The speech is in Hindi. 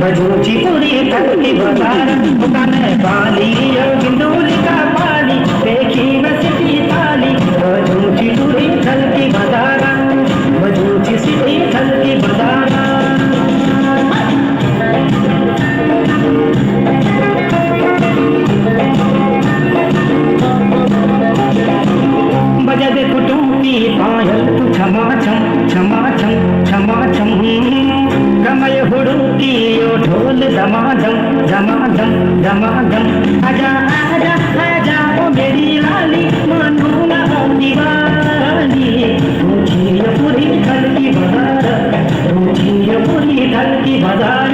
मधुची पुरी थलकी बाजार दुकान पाली बिंदुली का पाली देखी नसती ताली मधुची पुरी थलकी बाजार मधुची सिटी थलकी बाजार बजत कुटुंबी पायल तू छमाछम छमाछम छमाछम कमल हुड़ुकी ओ ढोल धमाधम धमाधम धमाधम आजा आजा आजा ओ मेरी लाली मानो ना दीवानी पूरी थलकी बाजार पूरी थलकी बाजार